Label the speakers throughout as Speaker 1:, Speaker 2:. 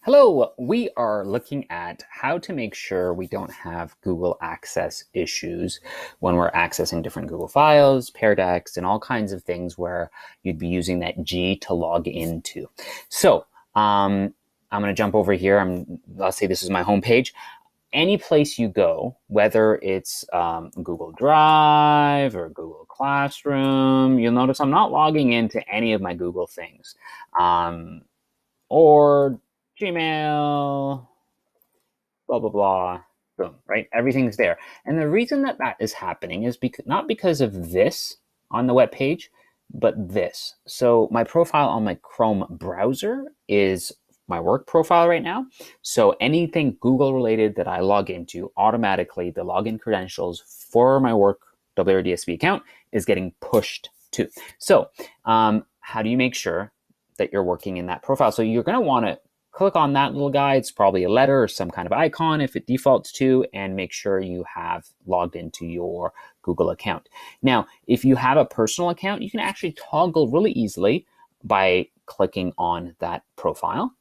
Speaker 1: Hello, we are looking at how to make sure we don't have Google access issues when we're accessing different Google files, Pear Decks, and all kinds of things where you'd be using that G to log into. So I'm going to jump over here. Let's say this is my homepage. Any place you go, whether it's Google Drive or Google Classroom, you'll notice I'm not logging into any of my Google things. Or Gmail, blah, blah, blah, boom, right? Everything's there. And the reason that that is happening is not because of this on the web page, but this. So my profile on my Chrome browser is my work profile right now. So anything Google related that I log into, automatically the login credentials for my work WRDSB account is getting pushed to. So how do you make sure that you're working in that profile? So you're going to want to click on that little guy. It's probably a letter or some kind of icon if it defaults to, and make sure you have logged into your Google account. Now, if you have a personal account, you can actually toggle really easily by clicking on that profile.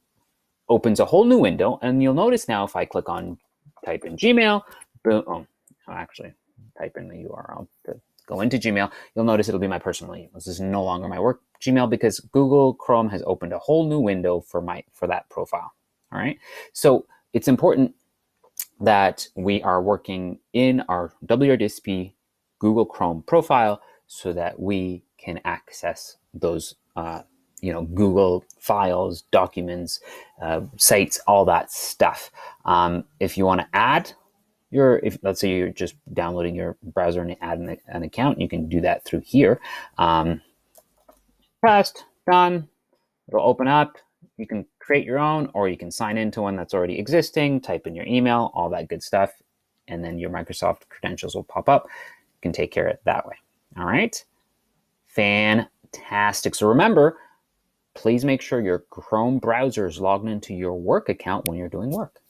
Speaker 1: Opens a whole new window, and you'll notice now if I click on type in Gmail, boom, actually type in the URL to go into Gmail, you'll notice it'll be my personal email. This is no longer my work Gmail because Google Chrome has opened a whole new window for that profile. All right. So it's important that we are working in our WRDSB Google Chrome profile so that we can access those Google files, documents, sites, all that stuff. If you want to add if let's say you're just downloading your browser and add an account, you can do that through here. Pressed, done, it'll open up. You can create your own, or you can sign into one that's already existing, type in your email, all that good stuff, and then your Microsoft credentials will pop up. You can take care of it that way. All right, fantastic. So remember, please make sure your Chrome browser is logged into your work account when you're doing work.